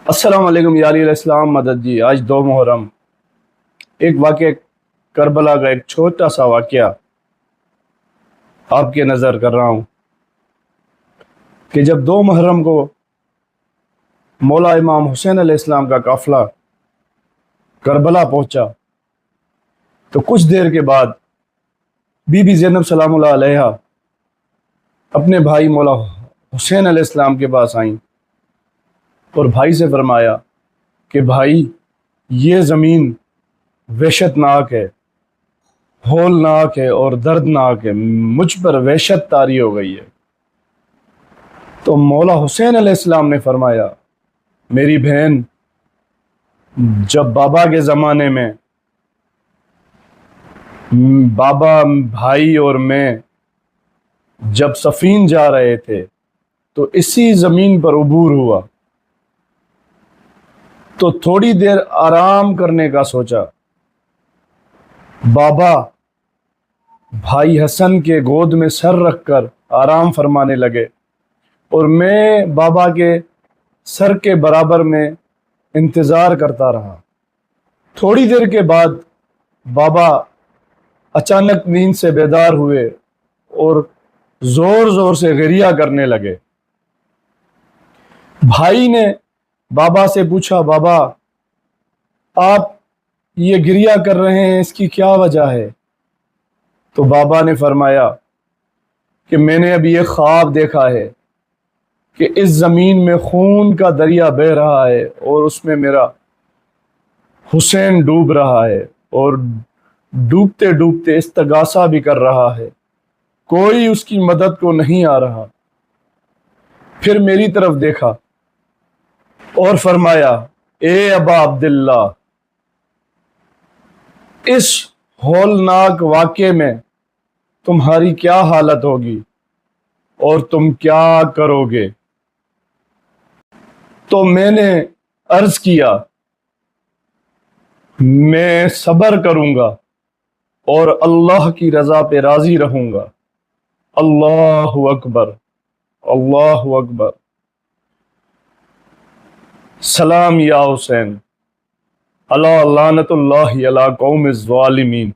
السلام علیکم یا علیہ السلام مدد جی۔ آج 2 محرم، ایک واقعہ کربلا کا ایک چھوٹا سا واقعہ آپ کے نظر کر رہا ہوں کہ جب 2 محرم کو مولا امام حسین علیہ السلام کا قافلہ کربلا پہنچا تو کچھ دیر کے بعد بی بی زینب سلام اللہ علیہا اپنے بھائی مولا حسین علیہ السلام کے پاس آئیں اور بھائی سے فرمایا کہ بھائی، یہ زمین وحشت ناک ہے، ہولناک ہے اور دردناک ہے، مجھ پر وحشت طاری ہو گئی ہے۔ تو مولا حسین علیہ السلام نے فرمایا، میری بہن، جب بابا کے زمانے میں بابا، بھائی اور میں جب صفین جا رہے تھے تو اسی زمین پر عبور ہوا، تو تھوڑی دیر آرام کرنے کا سوچا۔ بابا بھائی حسن کے گود میں سر رکھ کر آرام فرمانے لگے اور میں بابا کے سر کے برابر میں انتظار کرتا رہا۔ تھوڑی دیر کے بعد بابا اچانک نیند سے بیدار ہوئے اور زور زور سے گریہ کرنے لگے۔ بھائی نے بابا سے پوچھا، بابا آپ یہ گریہ کر رہے ہیں، اس کی کیا وجہ ہے؟ تو بابا نے فرمایا کہ میں نے ابھی ایک خواب دیکھا ہے کہ اس زمین میں خون کا دریا بہہ رہا ہے اور اس میں میرا حسین ڈوب رہا ہے اور ڈوبتے ڈوبتے استغاثہ بھی کر رہا ہے، کوئی اس کی مدد کو نہیں آ رہا۔ پھر میری طرف دیکھا اور فرمایا، اے ابا عبداللہ، اس ہولناک واقعے میں تمہاری کیا حالت ہوگی اور تم کیا کرو گے؟ تو میں نے عرض کیا، میں صبر کروں گا اور اللہ کی رضا پہ راضی رہوں گا۔ اللہ اکبر، اللہ اکبر، سلام یا حسین، الا لعنت اللہ علی قوم الظالمین۔